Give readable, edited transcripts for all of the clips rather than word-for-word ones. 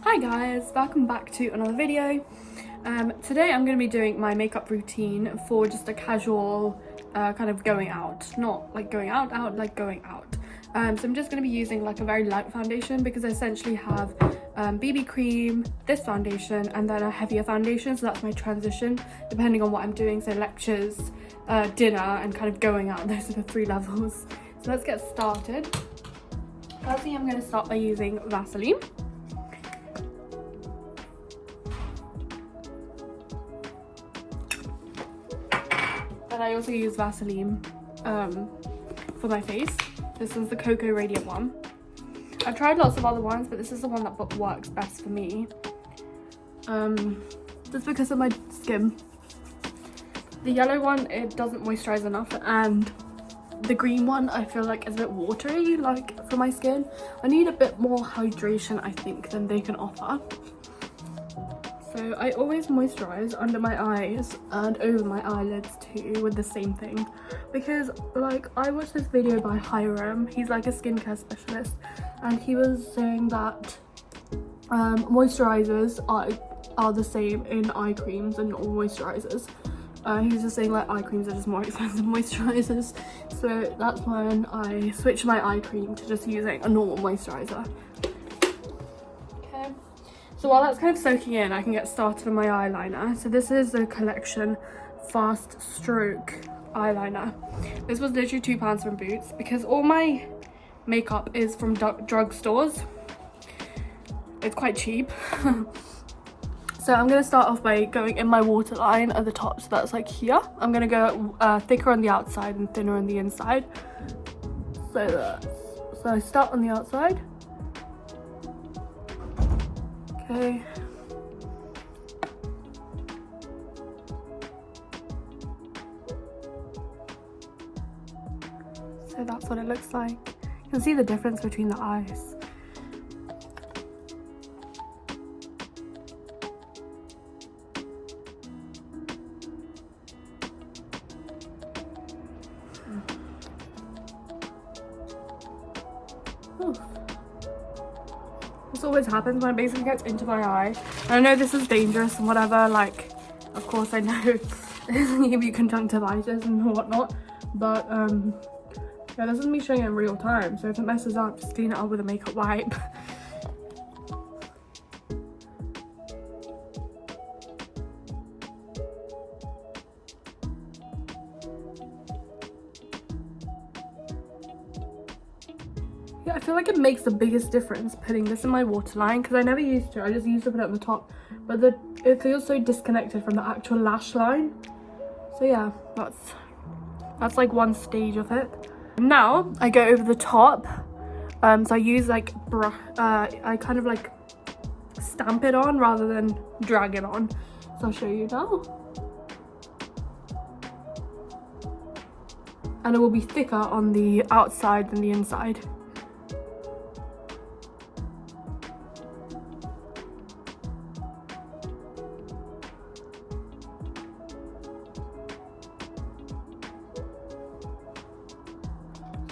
Hi guys, welcome back to another video. Today I'm going to be doing my makeup routine for just a casual kind of going out, not like going out, like going out. So I'm just going to be using like a very light foundation because I essentially have BB cream, this foundation, and then a heavier foundation, so that's my transition depending on what I'm doing. So lectures, dinner, and kind of going out. Those are the three levels. So let's get started. Firstly, I'm going to start by using Vaseline. And I also use Vaseline for my face. This is the Cocoa Radiant one. I've tried lots of other ones, but this is the one that works best for me. Just because of my skin. The yellow one, it doesn't moisturize enough, and the green one I feel like is a bit watery, like for my skin. I need a bit more hydration, I think, than they can offer. So I always moisturize under my eyes and over my eyelids too with the same thing, because like I watched this video by Hiram. He's like a skincare specialist, and he was saying that moisturizers are the same in eye creams and normal moisturizers. He was just saying like eye creams are just more expensive moisturizers, so that's when I switched my eye cream to just using a normal moisturizer. So while that's kind of soaking in, I can get started on my eyeliner. So this is the Collection Fast Stroke eyeliner. This was literally £2 from Boots because all my makeup is from drugstores. It's quite cheap. So I'm going to start off by going in my waterline at the top, so that's like here. I'm going to go thicker on the outside and thinner on the inside. So I start on the outside. Okay. So that's what it looks like. You can see the difference between the eyes. Oof. This always happens when it basically gets into my eye. And I know this is dangerous and whatever, like, of course I know it can give you conjunctivitis and whatnot, but yeah, this is me showing it in real time, so if it messes up, just clean it up with a makeup wipe. Yeah, I feel like it makes the biggest difference putting this in my waterline, because I never used to. I just used to put it on the top, but it feels so disconnected from the actual lash line. So yeah, that's like one stage of it. Now I go over the top. So I use like I kind of like stamp it on rather than drag it on. So I'll show you now. And it will be thicker on the outside than the inside.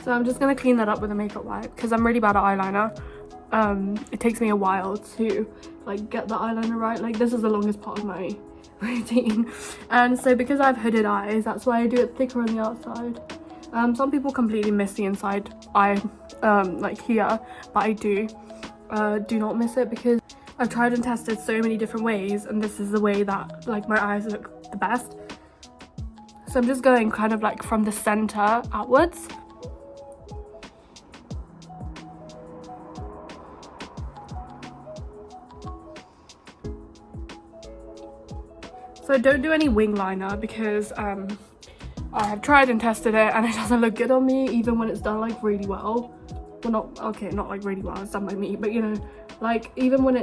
So I'm just going to clean that up with a makeup wipe because I'm really bad at eyeliner. It takes me a while to like get the eyeliner right. Like this is the longest part of my routine. And so because I have hooded eyes, that's why I do it thicker on the outside. Some people completely miss the inside eye, like here, but I do not miss it because I've tried and tested so many different ways, and this is the way that like my eyes look the best. So I'm just going kind of like from the center outwards. So don't do any wing liner because I have tried and tested it and it doesn't look good on me, even when it's done like really well. Well, not like really well, it's done by me, but you know, like even when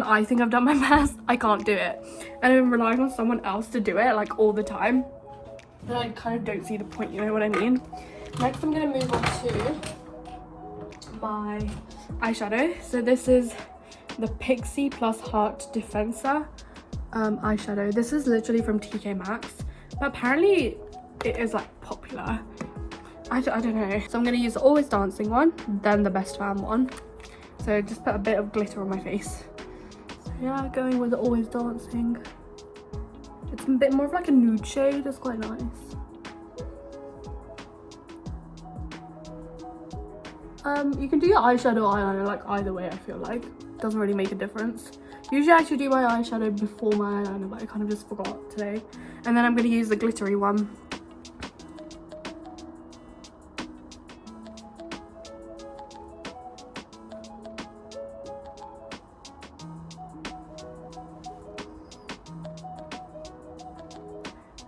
I think I've done my best, I can't do it. And I'm relying on someone else to do it like all the time. And I kind of don't see the point, you know what I mean? Next I'm gonna move on to my eyeshadow. So this is the Pixie Plus Heart Defensor eyeshadow. This is literally from TK Maxx, but apparently it is like popular. I don't know. So I'm going to use the Always Dancing one, then the Best Fan one. So just put a bit of glitter on my face. So yeah, going with Always Dancing. It's a bit more of like a nude shade. It's quite nice. You can do your eyeshadow or eyeliner like either way. I feel like doesn't really make a difference. Usually I actually do my eyeshadow before my eyeliner, but I kind of just forgot today. And then I'm going to use the glittery one.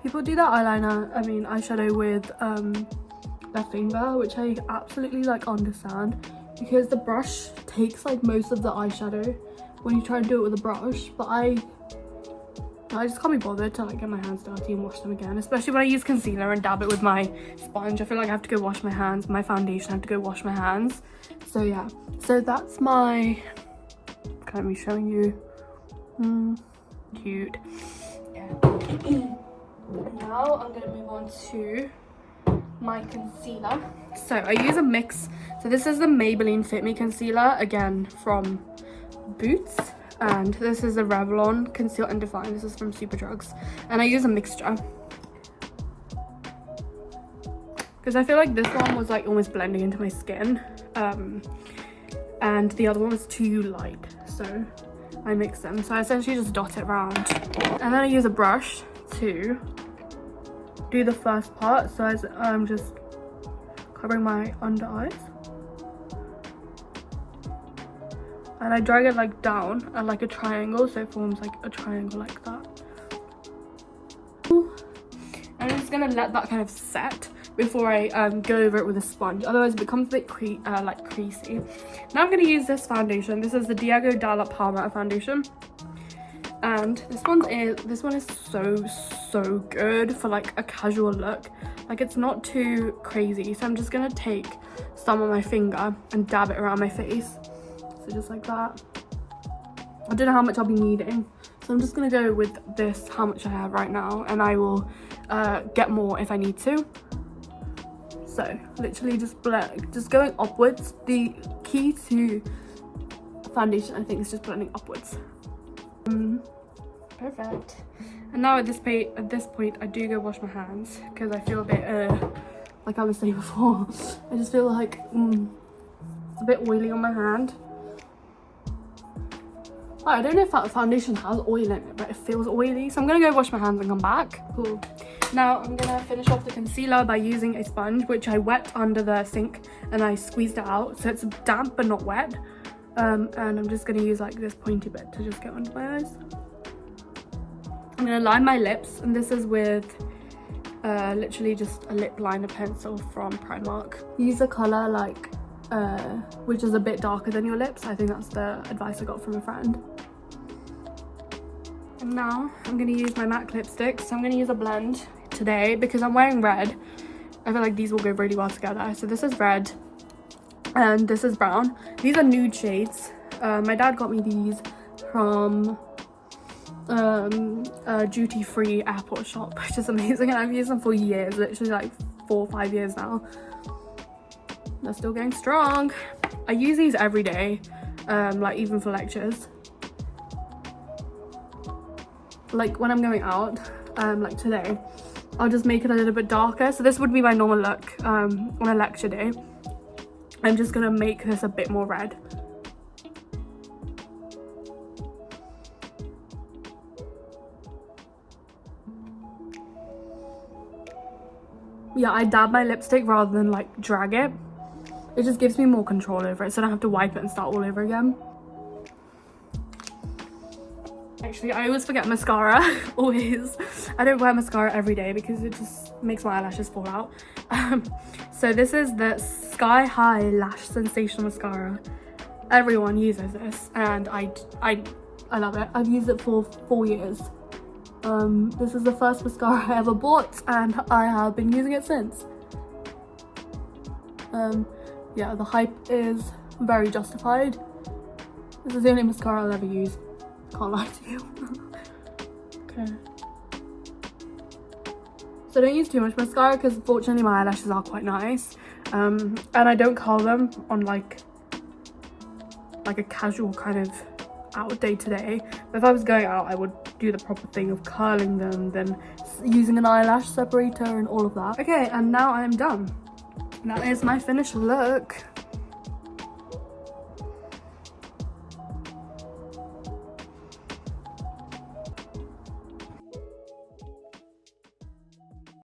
People do that eyeshadow with their finger, which I absolutely like understand, because the brush takes like most of the eyeshadow when you try to do it with a brush. But I just can't be bothered to like get my hands dirty and wash them again, especially when I use concealer and dab it with my sponge. I feel like I have to go wash my hands, my foundation, I have to go wash my hands. So yeah, so that's my, let me showing you. Cute. Yeah. Now I'm gonna move on to my concealer. So I use a mix. So this is the Maybelline Fit Me concealer, again from Boots, and this is the Revlon Conceal and Define. This is from Superdrugs, and I use a mixture because I feel like this one was like almost blending into my skin, and the other one was too light, so I mix them. So I essentially just dot it around, and then I use a brush to do the first part. So as I'm just covering my under eyes, and I drag it like down at like a triangle, so it forms like a triangle like that. And I'm just gonna let that kind of set before I go over it with a sponge, otherwise it becomes a bit creasy. Now I'm gonna use this foundation. This is the Diego Dallas Palma foundation, and this one is so good for like a casual look. Like, it's not too crazy, so I'm just gonna take some on my finger and dab it around my face, so just like that. I don't know how much I'll be needing, so I'm just gonna go with this, how much I have right now, and I will get more if I need to. So literally just going upwards. The key to foundation, I think, is just blending upwards. Perfect. And now at this point I do go wash my hands, because I feel a bit like I was saying before, I just feel like it's a bit oily on my hand. I don't know if that foundation has oil in it, but it feels oily, so I'm gonna go wash my hands and come back. Cool. Now I'm gonna finish off the concealer by using a sponge, which I wet under the sink and I squeezed it out, so it's damp but not wet. And I'm just gonna use like this pointy bit to just get under my eyes. I'm gonna line my lips, and this is with literally just a lip liner pencil from Primark. Use a color like which is a bit darker than your lips. I think that's the advice I got from a friend. And now I'm gonna use my MAC lipstick. So I'm gonna use a blend today because I'm wearing red. I feel like these will go really well together. So this is red and this is brown. These are nude shades. My dad got me these from a duty-free airport shop, which is amazing, and I've used them for years, literally like 4 or 5 years now. They're still going strong. I use these every day, like even for lectures. Like when I'm going out, like today, I'll just make it a little bit darker. So this would be my normal look on a lecture day. I'm just gonna make this a bit more red. Yeah, I dab my lipstick rather than like drag it. It just gives me more control over it, so I don't have to wipe it and start all over again. Actually, I always forget mascara, always. I don't wear mascara every day because it just makes my eyelashes fall out. So this is the Sky High Lash Sensational Mascara. Everyone uses this, and I love it. I've used it for 4 years. This is the first mascara I ever bought, and I have been using it since. Yeah, the hype is very justified. This is the only mascara I'll ever use. Can't lie to you. Okay. So don't use too much mascara because fortunately my eyelashes are quite nice. And I don't curl them on like like a casual kind of out day today. But if I was going out, I would do the proper thing of curling them, then using an eyelash separator and all of that. Okay, and now I'm done. That is my finished look.